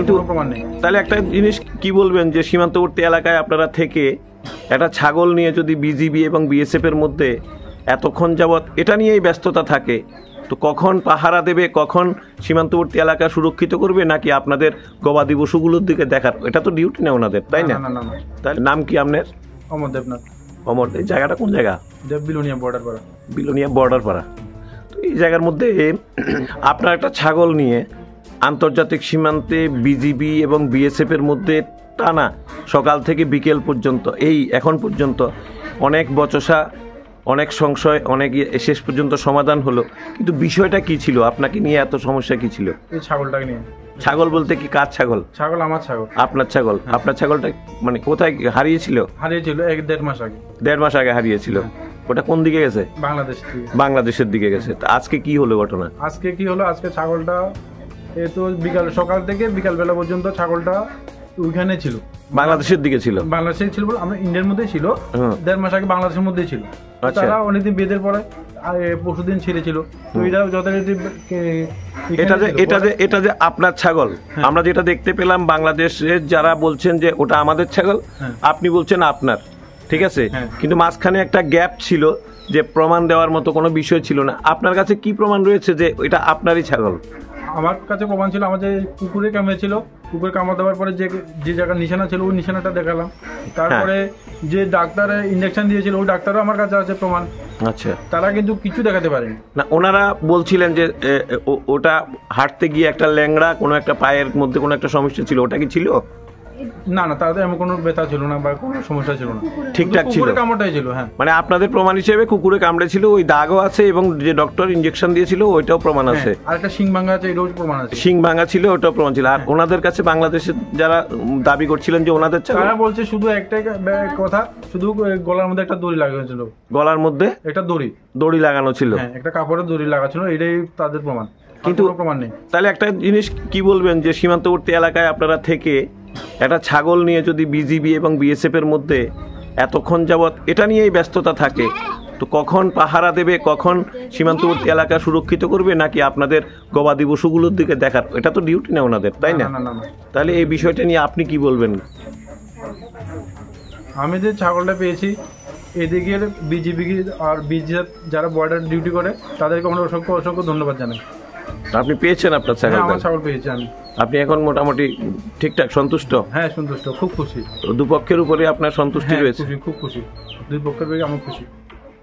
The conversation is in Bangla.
কিন্তু প্রমাণ নেই। তাহলে একটা জিনিস কি বলবেন যে সীমান্তবর্তী এলাকায় আপনারা থেকে একটা ছাগল নিয়ে যদি বিজিবি এবং বিএসএফ এর মধ্যে এতক্ষণ যাবৎ এটা নিয়েই ব্যস্ততা থাকে, তো কখন পাহারা দেবে, কখন সীমান্তবর্তী এলাকা সুরক্ষিত করবে, নাকি আপনাদের গবাদি পশুগুলোর দিকে দেখার, এটা তো ডিউটি না ওনাদের, তাই না? তাহলে নাম কি আপনার? অমর দেবনাথ। অমর, এই জায়গাটা কোন জায়গা? বিলোনিয়া বর্ডার পাড়া। বিলোনিয়া বর্ডার পাড়া। তো এই জায়গার মধ্যে আপনার একটা ছাগল নিয়ে আন্তর্জাতিক সীমান্তে বিজিবি এবং বিএসএফ এর মধ্যে টানা সকাল থেকে বিকেল পর্যন্ত, এই এখন পর্যন্ত অনেক বচসা, অনেক সংশয়, অনেক শেষ পর্যন্ত সমাধান হলো, কিন্তু বিষয়টা কি ছিল? আপনাকে নিয়ে এত সমস্যা কি ছিল? এই ছাগলটাকে নিয়ে। ছাগল বলতে কি কার ছাগল? ছাগল আমার ছাগল। আপনার ছাগল? আপনার ছাগলটা মানে কোথায় হারিয়েছিল? হারিয়েছিল 1-1.5 মাস আগে। 1.5 মাস আগে হারিয়েছিল। ওটা কোন দিকে গেছে? বাংলাদেশ থেকে। বাংলাদেশের দিকে গেছে। আজকে কি হলো ঘটনা? আজকে কি হলো, আজকে ছাগলটা এই তো সকাল থেকে বিকাল বেলা পর্যন্ত ছাগলটা ওইখানে ছিল, বাংলাদেশের দিকে ছিল। বাংলাদেশে ছিল বলে আমরা ইন্ডিয়ার মধ্যেই ছিল। 1.5 মাস আগে বাংলাদেশের মধ্যেই ছিল। তারা অনেকদিন বেঁধের পরে পরশুদিন ছেড়েছিল। তো এটা যথারীতি এটা যে আপনার ছাগল, আমরা যেটা দেখতে পেলাম বাংলাদেশের যারা বলছেন যে ওটা আমাদের ছাগল, আপনি বলছেন আপনার, ঠিক আছে, কিন্তু মাঝখানে একটা গ্যাপ ছিল যে প্রমাণ দেওয়ার মতো কোনো বিষয় ছিল না। আপনার কাছে কি প্রমাণ রয়েছে যে এটা আপনারই ছাগল? আমার কাছে প্রমাণ ছিল, আমার যে কুকুরে কামড়েছিল, কুকুরে কামড় দেওয়ার পরে যে জায়গার নিশানা ছিল ওই নিশানাটা দেখালাম। তারপরে যে ডাক্তার ইনজেকশন দিয়েছিল ওই ডাক্তারও আমার কাছে আছে প্রমাণ। আচ্ছা, তারা কিন্তু কিছু দেখাতে পারেনি। না, ওনারা বলছিলেন যে ওটা হাঁটতে গিয়ে একটা ল্যাংড়া কোনো একটা পায়ের মধ্যে কোনো একটা সমস্যা ছিল, ওটা কি ছিল? না না, তাদের এমন কোনো ব্যথা ছিল না বা কোনো সমস্যা ছিল না, ঠিকঠাক ছিল। কুকুরে কামড়টাই ছিল। হ্যাঁ, মানে আপনাদের প্রমাণ হিসেবে কুকুরে কামড়েছিল, ওই দাগও আছে এবং যে ডক্টর ইনজেকশন দিয়েছিল ওইটাও প্রমাণ আছে। আর একটা শিং ভাঙা আছে, এটাও প্রমাণ আছে। শিং ভাঙা ছিল, ওটাও প্রমাণ ছিল। আর ওনাদের কাছে বাংলাদেশের যারা দাবি করছিলেন যে ওনাদের ছাগল, তারা বলছে শুধু একটাই কথা, শুধু গলার মধ্যে একটা দড়ি লাগানো ছিল। গলার মধ্যে একটা দড়ি লাগানো ছিল? হ্যাঁ, একটা কাপড়ের দড়ি লাগানো ছিল, এটাই তাদের প্রমাণ, কিন্তু প্রমাণ নেই। তাহলে একটা জিনিস কি বলবেন যে সীমান্তবর্তী এলাকায় আপনারা থেকে একটা ছাগল নিয়ে যদি বিজিবি এবং বিএসএফ এর মধ্যে এতক্ষণ যাবৎ এটা নিয়েই ব্যস্ততা থাকে, তো কখন পাহারা দেবে, কখন সীমান্তবর্তী এলাকা সুরক্ষিত করবে, নাকি আপনাদের গবাদি পশুগুলোর দিকে দেখার, এটা তো ডিউটি না ওনাদের, তাই না? তাহলে এই বিষয়টা নিয়ে আপনি কি বলবেন? আমি যে ছাগলটা পেয়েছি, এদিকে বিজিবি আর বিজিএফ যারা বর্ডার ডিউটি করে তাদেরকে আমরা অসংখ্য অসংখ্য ধন্যবাদ জানাই। আপনি পেয়েছেন আপনার ছাগল? আমার ছাগল পেয়েছি আমি। আপনি এখন মোটামুটি ঠিকঠাক সন্তুষ্ট? হ্যাঁ, সন্তুষ্ট, খুব খুশি। দুপক্ষের উপরে আপনার সন্তুষ্টি রয়েছে? খুব খুশি, দুই পক্ষের উপরে আমার খুশি।